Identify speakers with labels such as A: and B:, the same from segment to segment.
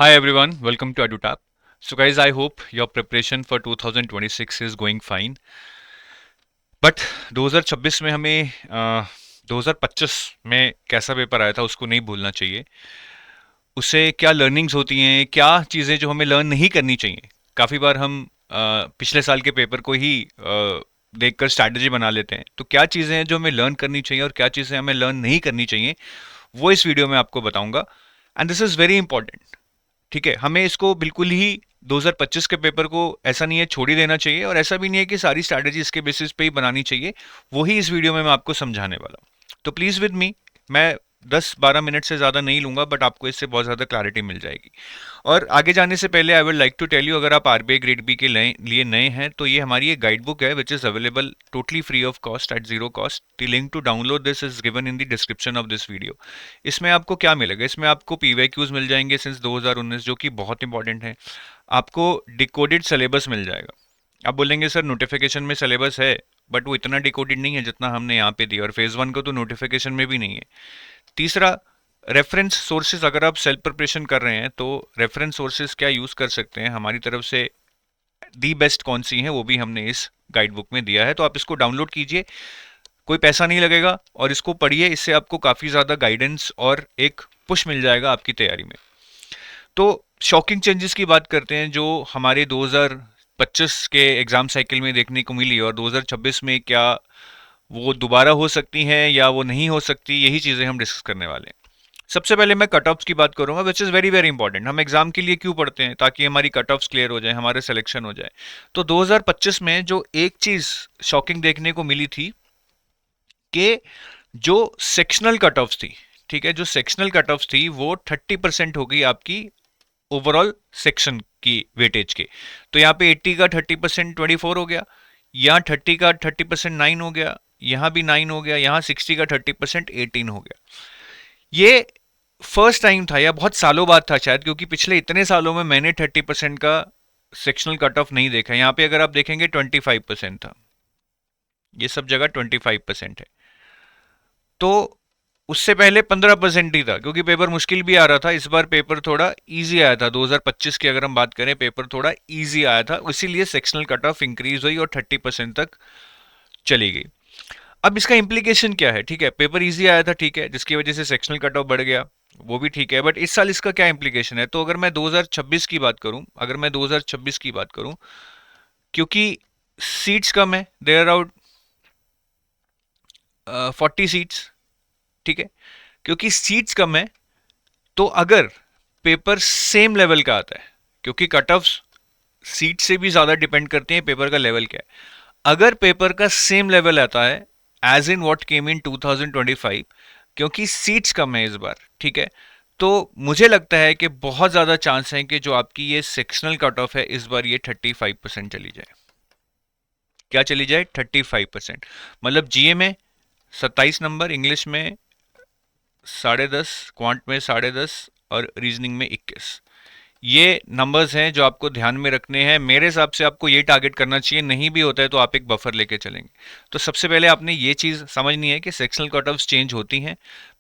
A: Hi everyone, welcome to EduTap. So guys, I hope your preparation for 2026 is going fine. But 2026 में हमें 2025 में कैसा paper आया था उसको नहीं भूलना चाहिए. उससे क्या लर्निंग्स होती हैं, क्या चीज़ें जो हमें लर्न नहीं करनी चाहिए. काफ़ी बार हम पिछले साल के पेपर को ही देखकर स्ट्रैटेजी बना लेते हैं. तो क्या चीज़ें हैं जो हमें लर्न करनी चाहिए और क्या चीज़ें हमें लर्न नहीं करनी चाहिए, वो इस वीडियो में आपको बताऊंगा. And this is very important. ठीक है, हमें इसको बिल्कुल ही 2025 के पेपर को ऐसा नहीं है छोड़ ही देना चाहिए, और ऐसा भी नहीं है कि सारी स्ट्रैटेजी इसके बेसिस पे ही बनानी चाहिए. वही इस वीडियो में मैं आपको समझाने वाला हूँ. तो प्लीज़ विद मी, मैं 10-12 मिनट से ज़्यादा नहीं लूंगा, बट आपको इससे बहुत ज़्यादा क्लैरिटी मिल जाएगी. और आगे जाने से पहले I would like to tell you, अगर आप आरबीआई ग्रेड बी के लिए नए हैं तो ये हमारी एक गाइड बुक है which is available totally free of cost at zero cost. The link to download this is given in the description of this video. इसमें आपको क्या मिलेगा? इसमें आपको पीवाईक्यूज मिल जाएंगे सिंस 2019, जो कि बहुत इंपॉर्टेंट है. आपको डिकोडेड सिलेबस मिल जाएगा. आप बोलेंगे सर नोटिफिकेशन में सिलेबस है, बट वो इतना डिकोडेड नहीं है जितना हमने यहाँ पे दिया, और फेज वन को तो नोटिफिकेशन में भी नहीं है. तीसरा, रेफरेंस सोर्सेज. अगर आप सेल्फ प्रिपरेशन कर रहे हैं तो रेफरेंस सोर्सेज क्या यूज़ कर सकते हैं हमारी तरफ से, दी बेस्ट कौन सी है, वो भी हमने इस गाइड बुक में दिया है. तो आप इसको डाउनलोड कीजिए, कोई पैसा नहीं लगेगा, और इसको पढ़िए. इससे आपको काफ़ी ज़्यादा गाइडेंस और एक पुश मिल जाएगा आपकी तैयारी में. तो शॉकिंग चेंजेस की बात करते हैं जो हमारे 2025 के एग्ज़ाम साइकिल में देखने को मिली, और 2026 में क्या वो दोबारा हो सकती हैं या वो नहीं हो सकती, यही चीज़ें हम डिस्कस करने वाले हैं. सबसे पहले मैं कट ऑफ्स की बात करूंगा, which is very very important. हम एग्जाम के लिए क्यों पढ़ते हैं? ताकि हमारी कट ऑफ्स क्लियर हो जाए, हमारे सिलेक्शन हो जाए. तो 2025 में जो एक चीज़ शॉकिंग देखने को मिली थी कि जो सेक्शनल कट ऑफ्स थी, ठीक है, जो सेक्शनल कट ऑफ्स थी वो 30% हो गई आपकी ओवरऑल सेक्शन की वेटेज के. तो यहाँ पे 80 का 30% 24 हो गया, यहाँ 30 का 30% 9 हो गया, यहाँ भी 9 हो गया, यहाँ 60 का 30% 18 हो गया. ये फर्स्ट टाइम था, या बहुत सालों बाद था शायद, क्योंकि पिछले इतने सालों में मैंने 30% का सेक्शनल कट ऑफ नहीं देखा. यहाँ पे अगर आप देखेंगे 25% था, ये सब जगह 25% है. तो उससे पहले 15% ही था, क्योंकि पेपर मुश्किल भी आ रहा था. इस बार पेपर थोड़ा इजी आया था. 2025 की अगर हम बात करें, पेपर थोड़ा इजी आया था, इसीलिए सेक्शनल कट ऑफ इंक्रीज हुई और 30% तक चली गई. अब इसका इम्प्लीकेशन क्या है? ठीक है, पेपर इजी आया था, ठीक है, जिसकी वजह से सेक्शनल कट ऑफ बढ़ गया, वो भी ठीक है. बट इस साल इसका क्या इम्प्लीकेशन है? तो अगर मैं 2026 की बात करूं, क्योंकि सीट्स कम है, देयर आउट 40 सीट्स, ठीक है, क्योंकि सीट्स कम है, तो अगर पेपर सेम लेवल का आता है, क्योंकि कट ऑफ सीट से भी ज्यादा डिपेंड करती है पेपर का लेवल क्या है. अगर पेपर का सेम लेवल आता है एज इन व्हाट केम इन 2025, क्योंकि सीट्स कम है इस बार, ठीक है, तो मुझे लगता है कि बहुत ज़्यादा चांस है कि जो आपकी ये सेक्शनल कट ऑफ है इस बार ये 35% चली जाए. क्या चली जाए? 35%. मतलब जीए में 27 नंबर, इंग्लिश में 10.5, क्वांट में 10.5, और रीजनिंग में 21. ये नंबर्स हैं जो आपको ध्यान में रखने हैं. मेरे हिसाब से आपको ये टारगेट करना चाहिए. नहीं भी होता है तो आप एक बफर लेके चलेंगे. तो सबसे पहले आपने ये चीज़ समझनी है कि सेक्शनल कट ऑफ्स चेंज होती हैं,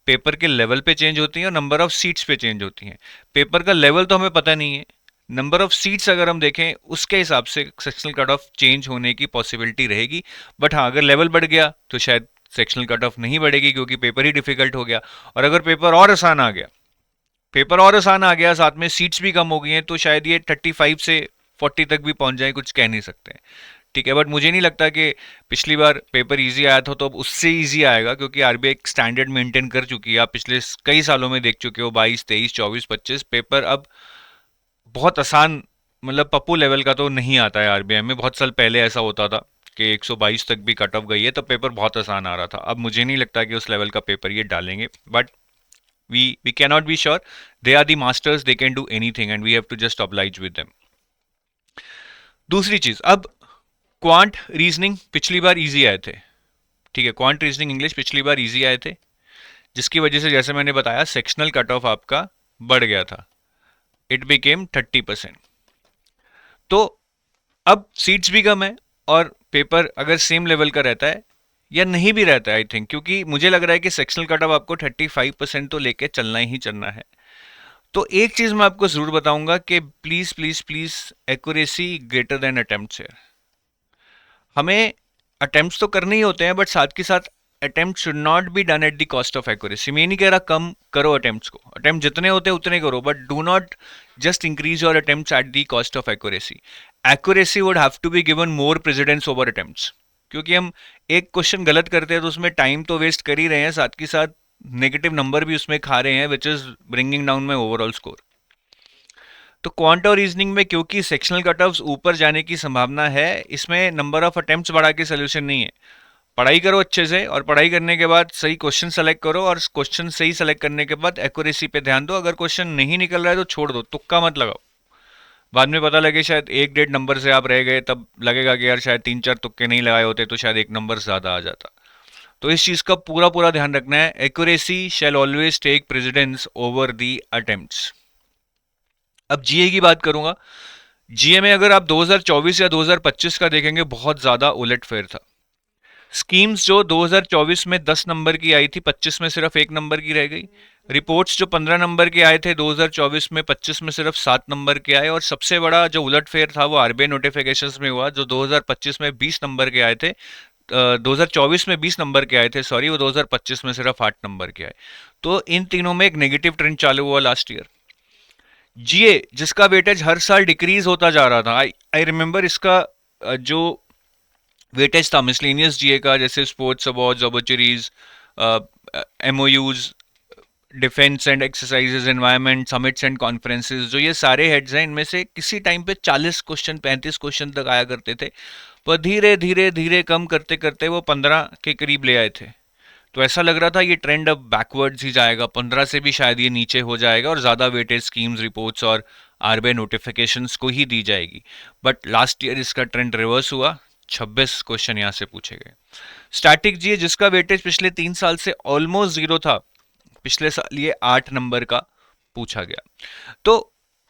A: पेपर के लेवल पे चेंज होती हैं, और नंबर ऑफ सीट्स पे चेंज होती हैं. पेपर का लेवल तो हमें पता नहीं है, नंबर ऑफ सीट्स अगर हम देखें उसके हिसाब से सेक्शनल कट ऑफ चेंज होने की पॉसिबिलिटी रहेगी. बट हाँ, अगर लेवल बढ़ गया तो शायद सेक्शनल कट ऑफ नहीं बढ़ेगी, क्योंकि पेपर ही डिफिकल्ट हो गया. और अगर पेपर और आसान आ गया, साथ में सीट्स भी कम हो गई हैं, तो शायद ये 35 से 40 तक भी पहुंच जाए, कुछ कह नहीं सकते. ठीक है, बट मुझे नहीं लगता कि पिछली बार पेपर इजी आया था तो अब उससे इजी आएगा, क्योंकि आरबीआई एक स्टैंडर्ड मेंटेन कर चुकी है. आप पिछले कई सालों में देख चुके हो, 22, 23, 24, 25 पेपर अब बहुत आसान, मतलब पप्पू लेवल का तो नहीं आता है आरबीआई में. बहुत साल पहले ऐसा होता था कि 122 तक भी कट ऑफ गई है तो पेपर बहुत आसान आ रहा था. अब मुझे नहीं लगता कि उस लेवल का पेपर ये डालेंगे, but we cannot be sure. They are the masters, they can do anything and we have to just oblige with them. दूसरी चीज, अब क्वांट रीजनिंग पिछली बार इजी आए थे, ठीक है, क्वांट रीजनिंग इंग्लिश पिछली बार इजी आए थे, जिसकी वजह से जैसे मैंने बताया सेक्शनल कट ऑफ आपका बढ़ गया था. It became 30%. तो अब सीट्स भी कम है, और पेपर अगर सेम लेवल का रहता है या नहीं भी रहता है, आई थिंक, क्योंकि मुझे लग रहा है कि सेक्शनल कट ऑफ आपको 35% तो लेके चलना ही चलना है. तो एक चीज मैं आपको जरूर बताऊंगा कि please please please, accuracy greater than attempts है। हमें अटेम्प्ट्स तो करने ही होते हैं, बट साथ के साथ attempt should not be done at the cost of accuracy. मैं नहीं कह रहा कम करो अटेम्प्ट्स को, अटेम्प्ट जितने होते हैं उतने करो, but do not just increase your attempts at the cost of accuracy. Accuracy would have to be given more precedence over attempts, क्योंकि हम एक क्वेश्चन गलत करते हैं तो उसमें टाइम तो वेस्ट कर ही रहे हैं, साथ के साथ नेगेटिव नंबर भी उसमें खा रहे हैं, which is bringing down my overall score. तो क्वांट और रीजनिंग में क्योंकि सेक्शनल कट ऑफ्स ऊपर जाने की संभावना है, इसमें नंबर ऑफ अटेम्प्ट्स बढ़ा के सोल्यूशन नहीं है। पढ़ाई करो अच्छे से, और पढ़ाई करने के बाद सही क्वेश्चन सेलेक्ट करो, और क्वेश्चन सही सेलेक्ट करने के बाद एक्यूरेसी पे ध्यान दो। अगर क्वेश्चन नहीं निकल रहा है तो छोड़ दो, तुक्का मत लगाओ। बाद में पता लगे शायद एक डेढ़ नंबर से आप रह गए, तब लगेगा कि यार शायद तीन चार तुक्के नहीं लगाए होते तो शायद एक नंबर ज्यादा आ जाता। तो इस चीज का पूरा पूरा ध्यान रखना है। Accuracy shall always take precedence over the attempts. अब जीए की बात करूंगा। जीए में अगर आप 2024 या 2025 का देखेंगे, बहुत ज्यादा उलटफेर था। स्कीम्स जो 2024 में 10 नंबर की आई थी, 25 में सिर्फ 1 नंबर की रह गई। रिपोर्ट्स जो 15 नंबर के आए थे 2024 में, 25 में सिर्फ 7 नंबर के आए। और सबसे बड़ा जो उलटफेर था वो आरबीआई नोटिफिकेशंस में हुआ, जो 2025 में 20 नंबर के आए थे, 2024 में 20 नंबर के आए थे सॉरी, वो 2025 में सिर्फ 8 नंबर के आए। तो इन तीनों में एक नेगेटिव ट्रेंड चालू हुआ लास्ट ईयर। जीए जिसका वेटेज हर साल डिक्रीज होता जा रहा था, आई रिमेंबर इसका जो वेटेज था मिसलेनियस जीए का, जैसे sports awards, obituaries, MOUs, defence and exercises, environment, summits and conferences, जो ये सारे हेड्स हैं, इनमें से किसी टाइम पे 40 क्वेश्चन 35 क्वेश्चन तक आया करते थे, पर धीरे धीरे धीरे कम करते करते वो 15 के करीब ले आए थे। तो ऐसा लग रहा था ये ट्रेंड अब बैकवर्ड्स ही जाएगा, 15 से भी शायद ये नीचे हो जाएगा और ज़्यादा वेटेज स्कीम्स, रिपोर्ट्स और आरबीआई नोटिफिकेशंस को ही दी जाएगी। बट लास्ट ईयर इसका ट्रेंड रिवर्स हुआ, 26 क्वेश्चन यहाँ से पूछे गए। स्टैटिक जीए जिसका वेटेज पिछले 3 साल से ऑलमोस्ट जीरो था, पिछले साल ये 8 नंबर का पूछा गया। तो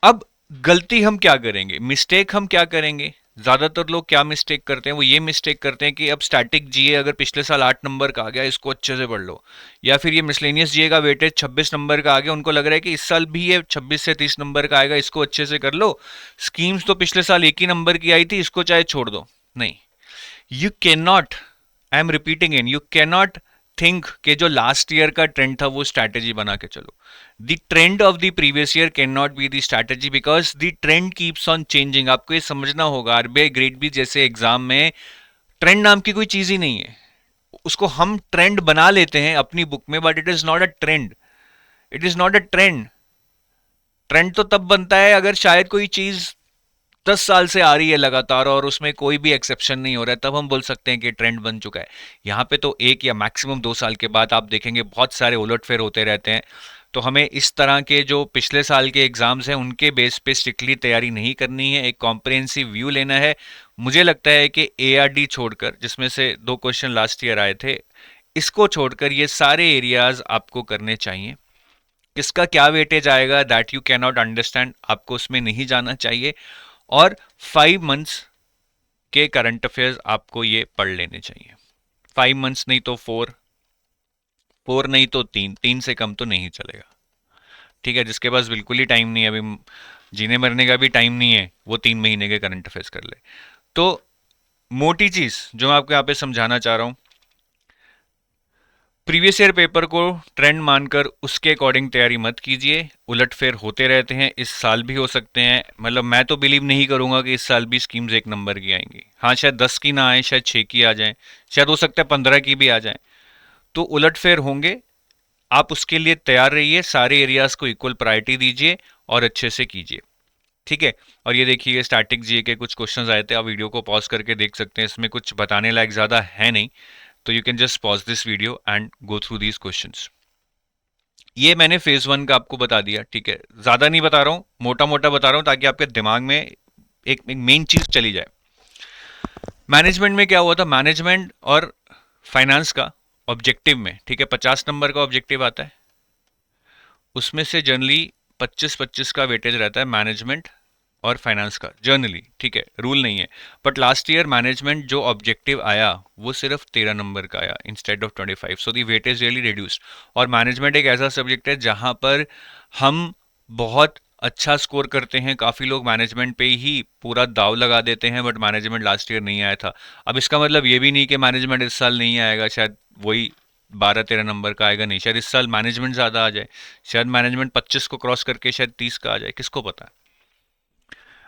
A: अब गलती हम क्या करेंगे, मिस्टेक हम क्या करेंगे? ज्यादातर लोग क्या मिस्टेक करते हैं, वो ये मिस्टेक करते हैं कि अब स्टैटिक जीए अगर पिछले साल 8 नंबर का आ गया, इसको अच्छे से पढ़ लो। या फिर ये मिसलेनियस जीए का वेटेज 26 नंबर का आ गया, उनको लग रहा है कि इस साल भी ये 26 से 30 नंबर का आएगा, इसको अच्छे से कर लो। स्कीम्स तो पिछले साल एक ही नंबर की आई थी, इसको चाहे छोड़ दो। नहीं, you can not, I am repeating in, you can not think कि जो लास्ट ईयर का ट्रेंड था वो स्ट्रैटेजी बना के चलो। The trend of the previous year can not be the strategy, because the trend keeps on changing. आपको ये समझना होगा, आरबीआई ग्रेड बी जैसे एग्जाम में ट्रेंड नाम की कोई चीज ही नहीं है। उसको हम ट्रेंड बना लेते हैं अपनी बुक में, but it is not a trend, it is not a trend. Trend तो तब बनता है अगर शायद कोई चीज 10 साल से आ रही है लगातार और उसमें कोई भी एक्सेप्शन नहीं हो रहा है, तब हम बोल सकते हैं कि ट्रेंड बन चुका है। यहाँ पे तो 1 या मैक्सिमम 2 साल के बाद आप देखेंगे बहुत सारे उलटफेर होते रहते हैं। तो हमें इस तरह के जो पिछले साल के एग्जाम्स हैं उनके बेस पे स्ट्रिक्टली तैयारी नहीं करनी है, एक कॉम्प्रिहेंसिव व्यू लेना है। मुझे लगता है कि एआरडी छोड़कर, जिसमें से 2 क्वेश्चन लास्ट ईयर आए थे, इसको छोड़कर ये सारे एरियाज आपको करने चाहिए। किसका क्या वेटेज आएगा that you can not understand, आपको उसमें नहीं जाना चाहिए। और 5 मंथ्स के करंट अफेयर्स आपको ये पढ़ लेने चाहिए। 5 मंथ्स नहीं तो 4 नहीं तो 3 से कम तो नहीं चलेगा। ठीक है, जिसके पास बिल्कुल ही टाइम नहीं है, अभी जीने मरने का भी टाइम नहीं है, वो 3 महीने के करंट अफेयर्स कर ले। तो मोटी चीज जो मैं आपको यहाँ पे समझाना चाह रहा हूं, प्रीवियस ईयर पेपर को ट्रेंड मानकर उसके अकॉर्डिंग तैयारी मत कीजिए। उलटफेर होते रहते हैं, इस साल भी हो सकते हैं। मतलब मैं तो बिलीव नहीं करूंगा कि इस साल भी स्कीम्स 1 नंबर की आएंगी। हाँ, शायद 10 की ना आए, शायद 6 की आ जाए, शायद हो सकता है 15 की भी आ जाए। तो उलटफेर होंगे, आप उसके लिए तैयार रहिए, सारे एरियाज को इक्वल प्रायोरिटी दीजिए और अच्छे से कीजिए। ठीक है। और ये देखिए स्टैटिक जीए के कुछ क्वेश्चंस आए थे, आप वीडियो को पॉज करके देख सकते हैं, इसमें कुछ बताने लायक ज़्यादा है नहीं, तो you can just pause this video and go through these questions. ये मैंने फेज 1 का आपको बता दिया। ठीक है, ज़्यादा नहीं बता रहा हूँ, मोटा मोटा बता रहा हूँ ताकि आपके दिमाग में एक मेन चीज़ चली जाए। मैनेजमेंट में क्या हुआ था, मैनेजमेंट और फाइनेंस का ऑब्जेक्टिव में, ठीक है, 50 नंबर का ऑब्जेक्टिव आता है, उसमें से जनरली 25-25 का वेटेज रहता है मैनेजमेंट और फाइनेंस का, जर्नली। ठीक है, रूल नहीं है। बट लास्ट ईयर मैनेजमेंट जो ऑब्जेक्टिव आया वो सिर्फ 13 नंबर का आया instead of 25, so the weightage really reduced. और मैनेजमेंट एक ऐसा सब्जेक्ट है जहां पर हम बहुत अच्छा स्कोर करते हैं, काफ़ी लोग मैनेजमेंट पे ही पूरा दाव लगा देते हैं, बट मैनेजमेंट लास्ट ईयर नहीं आया था। अब इसका मतलब ये भी नहीं कि मैनेजमेंट इस साल नहीं आएगा, शायद वही 12-13 नंबर का आएगा, नहीं, शायद इस साल मैनेजमेंट ज़्यादा आ जाए, शायद मैनेजमेंट 25 को क्रॉस करके शायद 30 का आ जाए, किसको पता।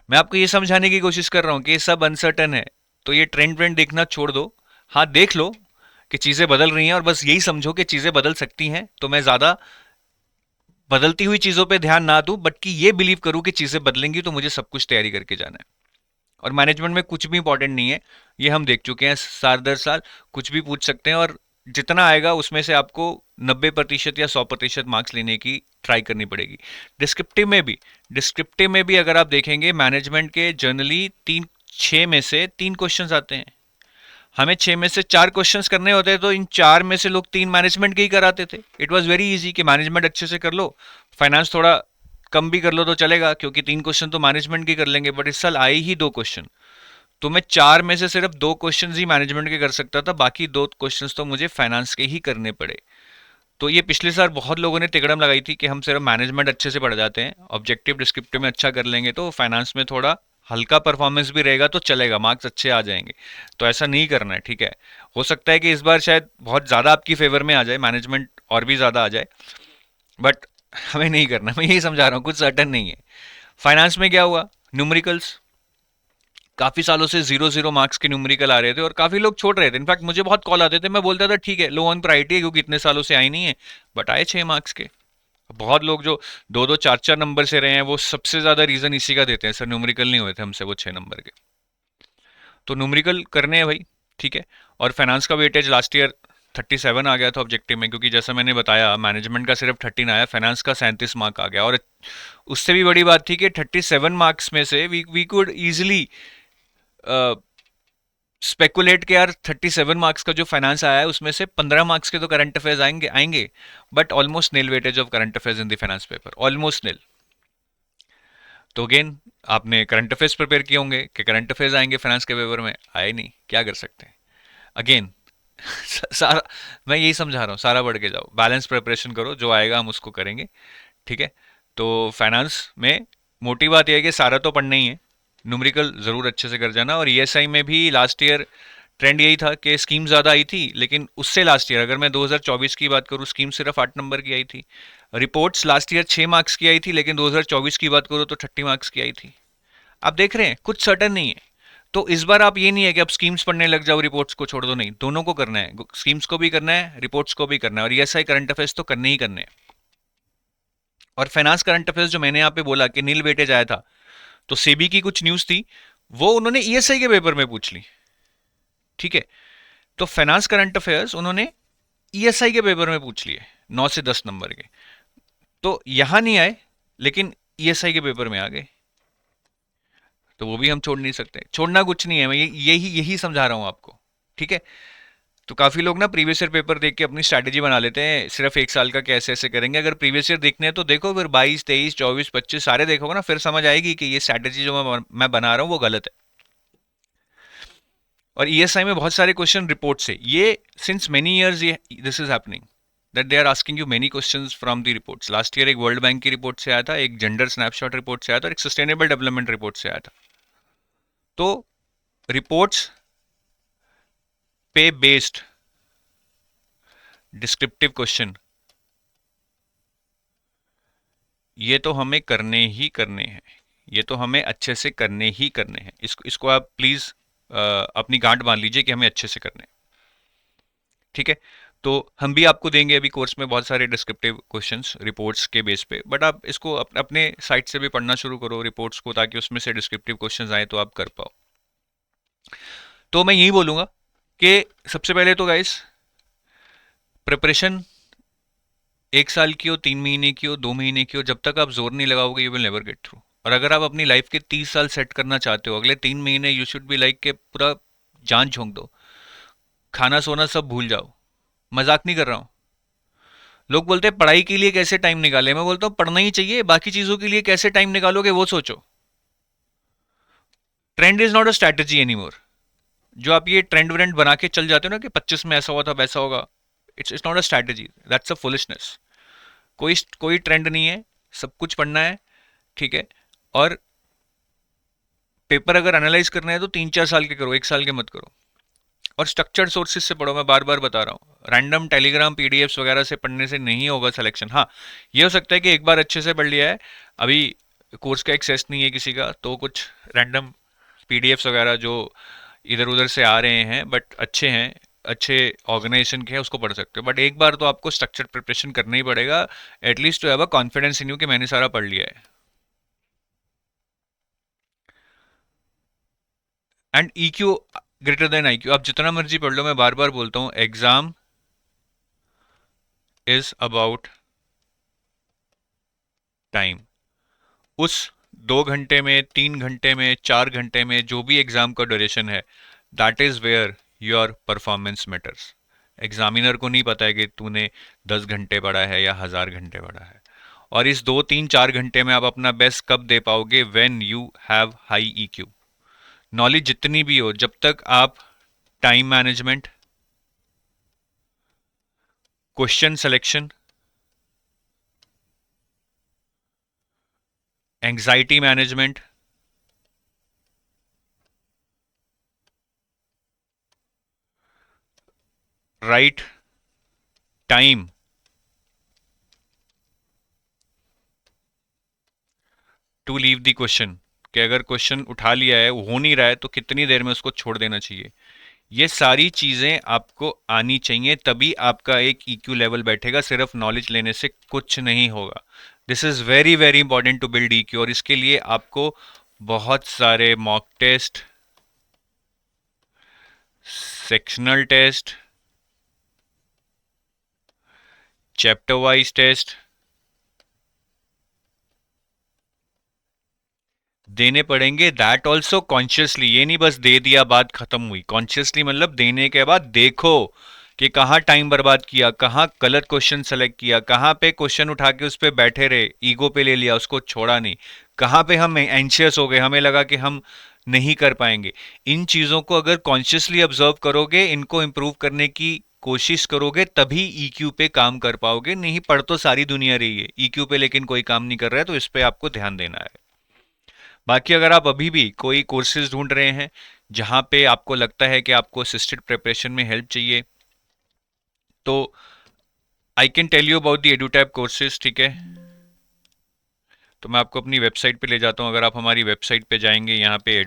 A: मैं आपको ये समझाने की कोशिश कर रहा हूँ कि ये सब अनसर्टन है, तो ये ट्रेंड व्रेंड देखना छोड़ दो। हाँ, देख लो कि चीज़ें बदल रही हैं, और बस यही समझो कि चीज़ें बदल सकती हैं, तो मैं ज़्यादा बदलती हुई चीज़ों पे ध्यान ना दूं, बट कि ये बिलीव करूं कि चीज़ें बदलेंगी, तो मुझे सब कुछ तैयारी करके जाना है। और मैनेजमेंट में कुछ भी इंपॉर्टेंट नहीं है, ये हम देख चुके हैं साल दर साल, कुछ भी पूछ सकते हैं, और जितना आएगा उसमें से आपको 90% या 100% मार्क्स लेने की ट्राई करनी पड़ेगी। डिस्क्रिप्टिव में भी अगर आप देखेंगे, मैनेजमेंट के जनरली 6 में से 3 क्वेश्चन आते हैं। हमें 6 में से 4 क्वेश्चंस करने होते हैं, तो इन 4 में से लोग 3 मैनेजमेंट के ही कराते थे। इट वॉज वेरी इजी कि मैनेजमेंट अच्छे से कर लो, फाइनेंस थोड़ा कम भी कर लो तो चलेगा, क्योंकि 3 क्वेश्चन तो मैनेजमेंट के कर लेंगे। बट इस साल आए ही 2 क्वेश्चन, तो मैं 4 में से सिर्फ 2 क्वेश्चन ही मैनेजमेंट के कर सकता था, बाकी 2 क्वेश्चन तो मुझे फाइनेंस के ही करने पड़े। तो ये पिछले साल बहुत लोगों ने तिकड़म लगाई थी कि हम सिर्फ मैनेजमेंट अच्छे से पढ़ जाते हैं, ऑब्जेक्टिव डिस्क्रिप्टिव में अच्छा कर लेंगे तो फाइनेंस में थोड़ा हल्का परफॉर्मेंस भी रहेगा तो चलेगा, मार्क्स अच्छे आ जाएंगे। तो ऐसा नहीं करना है, ठीक है। हो सकता है कि इस बार शायद बहुत ज़्यादा आपकी फेवर में आ जाए, मैनेजमेंट और भी ज़्यादा आ जाए, बट हमें नहीं करना। मैं यही समझा रहा हूँ, कुछ सर्टन नहीं है। फाइनेंस में क्या हुआ, न्यूमेरिकल्स काफी सालों से 0-0 मार्क्स के न्यूमेरिकल आ रहे थे, और काफी लोग छोड़ रहे थे। इनफैक्ट मुझे बहुत कॉल आते थे, मैं बोलता था ठीक है, लो ऑन प्रायोरिटी है क्योंकि इतने सालों से आई नहीं है, बट आए 6 मार्क्स के। बहुत लोग जो 2-2, 4-4 नंबर से रहे हैं, वो सबसे ज्यादा रीजन इसी का देते हैं, सर न्यूमेरिकल नहीं हुए थे हमसे वो 6 नंबर के। तो न्यूमेरिकल करने हैं भाई, ठीक है। और फाइनेंस का वेटेज लास्ट ईयर 37 आ गया था ऑब्जेक्टिव में, क्योंकि जैसा मैंने बताया मैनेजमेंट का सिर्फ 13 आया, फाइनेंस का 37 मार्क आ गया। और उससे भी बड़ी बात थी कि 37 मार्क्स में से वी कुड ईजिली स्पेकुलेट के यार 37 मार्क्स का जो फाइनेंस आया है उसमें से 15 मार्क्स के तो करंट अफेयर्स आएंगे आएंगे। But almost nil weightage of current affairs in the finance paper, almost nil. तो अगेन आपने करंट अफेयर्स प्रिपेयर किए होंगे कि करंट अफेयर्स आएंगे फाइनेंस के पेपर में, आए नहीं, क्या कर सकते हैं। अगेन सारा, मैं यही समझा रहा हूँ, सारा बढ़ के जाओ, बैलेंस प्रिपरेशन करो, जो आएगा हम उसको करेंगे, ठीक है। तो फाइनेंस में मोटी बात यह है कि सारा तो पढ़ना ही है, न्यूमेरिकल जरूर अच्छे से कर जाना। और ईएसआई में भी लास्ट ईयर ट्रेंड यही था कि स्कीम ज़्यादा आई थी, लेकिन उससे लास्ट ईयर अगर मैं 2024 की बात करूँ, स्कीम सिर्फ 8 नंबर की आई थी। रिपोर्ट्स लास्ट ईयर 6 मार्क्स की आई थी, लेकिन 2024 की बात करूँ तो 30 मार्क्स की आई थी। आप देख रहे हैं कुछ सर्टन नहीं है। तो इस बार आप ये नहीं है कि आप स्कीम्स पढ़ने लग जाओ, रिपोर्ट्स को छोड़ दो, नहीं, दोनों को करना है, स्कीम्स को भी करना है, रिपोर्ट्स को भी करना है, और ईएसआई करंट अफेयर्स तो करने ही करने हैं। और फाइनेंस करंट अफेयर्स जो मैंने यहाँ पे बोला कि नील वेटेज आया था, तो सेबी की कुछ न्यूज थी, वो उन्होंने ईएसआई के पेपर में पूछ ली, ठीक है। तो फाइनेंस करंट अफेयर्स उन्होंने ईएसआई के पेपर में पूछ लिए, 9 से 10 नंबर के। तो यहां नहीं आए, लेकिन ईएसआई के पेपर में आ गए, तो वो भी हम छोड़ नहीं सकते। छोड़ना कुछ नहीं है, मैं यही यही समझा रहा हूं आपको, ठीक है। तो काफी लोग ना प्रीवियस ईयर पेपर देख के अपनी स्ट्रैटेजी बना लेते हैं, सिर्फ एक साल का कैसे ऐसे करेंगे। अगर प्रीवियस ईयर देखने हैं तो देखो, फिर 22, 23, 24, 25 सारे देखोगे ना, फिर समझ आएगी कि ये स्ट्रैटेजी जो मैं बना रहा हूँ वो गलत है। और ईएसआई में बहुत सारे क्वेश्चन रिपोर्ट से, ये सिंस मेनी इयर्स ये this is happening, that they are asking you many questions from the reports. Last year एक वर्ल्ड बैंक की रिपोर्ट से आया था, एक जेंडर स्नैपशॉट रिपोर्ट से आया था, और एक सस्टेनेबल डेवलपमेंट रिपोर्ट से आया था। तो रिपोर्ट्स पे बेस्ड डिस्क्रिप्टिव क्वेश्चन ये तो हमें करने ही करने हैं, ये तो हमें अच्छे से करने ही करने हैं। इसको आप प्लीज अपनी गांठ बांध लीजिए कि हमें अच्छे से करने हैं, ठीक है। तो हम भी आपको देंगे अभी कोर्स में बहुत सारे डिस्क्रिप्टिव क्वेश्चंस रिपोर्ट्स के बेस पे, बट आप इसको अपने साइट से भी पढ़ना शुरू करो रिपोर्ट्स को, ताकि उसमें से डिस्क्रिप्टिव क्वेश्चंस आए तो आप कर पाओ। तो मैं यही बोलूंगा कि सबसे पहले तो गाइस, प्रिपरेशन 1 साल की हो, 3 महीने की हो, 2 महीने की हो, जब तक आप जोर नहीं लगाओगे you will never get through. और अगर आप अपनी लाइफ के 30 साल सेट करना चाहते हो, अगले 3 महीने यू शुड बी लाइक के पूरा जान झोंक दो, खाना सोना सब भूल जाओ। मजाक नहीं कर रहा हूँ। लोग बोलते हैं पढ़ाई के लिए कैसे टाइम निकाले, मैं बोलता हूँ पढ़ना ही चाहिए, बाकी चीजों के लिए कैसे टाइम निकालोगे वो सोचो। Trend is not a strategy any more. जो आप ये ट्रेंड व्रेंड बना के चल जाते हो ना कि 25 में ऐसा हुआ था वैसा होगा, it's it's not a strategy, that's a foolishness. कोई कोई ट्रेंड नहीं है, सब कुछ पढ़ना है, ठीक है। और पेपर अगर एनालाइज करना है तो 3-4 साल के करो, 1 साल के मत करो। और स्ट्रक्चर्ड सोर्सेज से पढ़ो, मैं बार बार बता रहा हूँ। रैंडम टेलीग्राम पीडीएफ्स वगैरह से पढ़ने से नहीं होगा सिलेक्शन। हाँ, ये हो सकता है कि एक बार अच्छे से पढ़ लिया है, अभी कोर्स का एक्सेस नहीं है किसी का, तो कुछ रैंडम पीडीएफ्स वगैरह जो इधर उधर से आ रहे हैं बट अच्छे हैं, अच्छे ऑर्गेनाइजेशन के हैं, उसको पढ़ सकते हो। बट एक बार तो आपको स्ट्रक्चर्ड प्रिपरेशन करना ही पड़ेगा, at least to have a confidence in you कि मैंने सारा पढ़ लिया है। And EQ greater than IQ, आप जितना मर्जी पढ़ लो, मैं बार बार बोलता हूँ, एग्जाम इज अबाउट टाइम। उस 2 घंटे में, 3 घंटे में, 4 घंटे में, जो भी एग्जाम का ड्यूरेशन है, that is where your performance matters. Examiner को नहीं पता है कि तूने 10 घंटे पढ़ा है या 1000 घंटे पढ़ा है। और इस 2-3-4 घंटे में आप अपना बेस्ट कब दे पाओगे? When you have high EQ। Knowledge जितनी भी हो, जब तक आप time management, question selection, anxiety management, right time to leave the question, कि अगर क्वेश्चन उठा लिया है, हो नहीं रहा है, तो कितनी देर में उसको छोड़ देना चाहिए। ये सारी चीजें आपको आनी चाहिए, तभी आपका एक EQ लेवल बैठेगा। सिर्फ नॉलेज लेने से कुछ नहीं होगा। This is very very important to build EQ। और इसके लिए आपको बहुत सारे mock test, sectional test, chapter wise test देने पड़ेंगे। दैट ऑल्सो कॉन्शियसली, ये नहीं बस दे दिया बात खत्म हुई। कॉन्शियसली मतलब देने के बाद देखो कि कहाँ टाइम बर्बाद किया, कहाँ गलत क्वेश्चन सेलेक्ट किया, कहाँ पे क्वेश्चन उठा के उस पर बैठे रहे, ईगो पे ले लिया, उसको छोड़ा नहीं, कहाँ पे हम एंशियस हो गए, हमें लगा कि हम नहीं कर पाएंगे। इन चीज़ों को अगर कॉन्शियसली ऑब्जर्व करोगे, इनको इम्प्रूव करने की कोशिश करोगे, तभी EQ पे काम कर पाओगे। नहीं, पढ़ तो सारी दुनिया रही है, EQ पे लेकिन कोई काम नहीं कर रहा है, तो इस पे आपको ध्यान देना है। बाकी अगर आप अभी भी कोई कोर्सेज ढूंढ रहे हैं जहां पे आपको लगता है कि आपको असिस्टेड प्रिपरेशन में हेल्प चाहिए, तो I can tell you about the Edutab courses, ठीक है। तो मैं आपको अपनी वेबसाइट पे ले जाता हूं। अगर आप हमारी वेबसाइट पे जाएंगे, यहाँ पे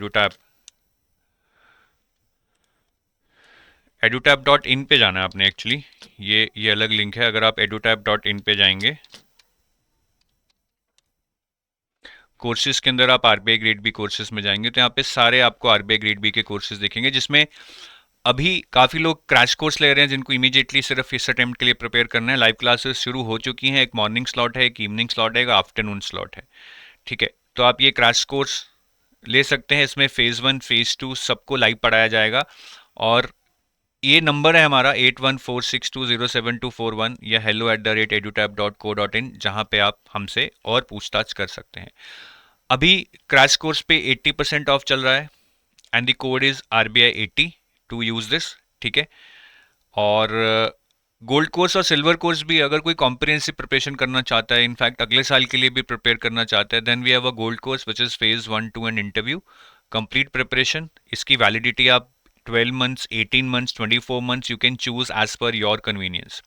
A: edutap.in पे जाना है आपने एक्चुअली। ये अलग लिंक है। अगर आप edutap.in पे जाएंगे, कोर्सेज के अंदर आप RBI ग्रेड बी कोर्सेज में जाएंगे, तो यहाँ पे सारे आपको RBI ग्रेड बी के कोर्सेज दिखेंगे, जिसमें अभी काफ़ी लोग क्रैश कोर्स ले रहे हैं जिनको इमीडिएटली सिर्फ इस अटेम्प्ट के लिए प्रिपेयर करना है। लाइव क्लासेस शुरू हो चुकी हैं। एक मॉर्निंग स्लॉट है, एक इवनिंग स्लॉट है, एक आफ्टरनून स्लॉट है, ठीक है। तो आप ये क्रैश कोर्स ले सकते हैं। इसमें फेज़ 1 फेज़ 2 सबको लाइव पढ़ाया जाएगा। और ये नंबर है हमारा 8146207241 या hello@edutap.co.in, जहाँ पे आप हमसे और पूछताछ कर सकते हैं। अभी क्रैश कोर्स पे 80% ऑफ चल रहा है, and the code is RBI80 to use this, ठीक है। और गोल्ड कोर्स और सिल्वर कोर्स भी, अगर कोई कॉम्प्रिहेंसिव प्रिपरेशन करना चाहता है, इनफैक्ट अगले साल के लिए भी प्रिपेयर करना चाहता है, then we have a gold course which is phase 1 2 and interview complete preparation. इसकी वैलिडिटी आप 12 months, 18 months, 24 months, you can choose as per your convenience.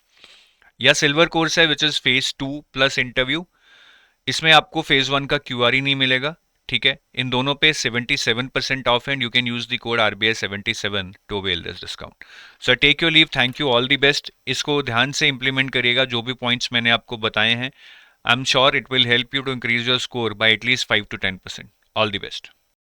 A: या सिल्वर कोर्स है which is phase 2 plus interview. इसमें आपको phase 1 का QR ही नहीं मिलेगा, ठीक है। इन दोनों पे 77% off, and you can use the code RBI77 to avail this discount. So take your leave, thank you, all the best. इसको ध्यान से इंप्लीमेंट करिएगा, जो भी पॉइंट्स मैंने आपको बताए हैं। I am sure it will help you to increase your score by at least 5 to 10%। All the best.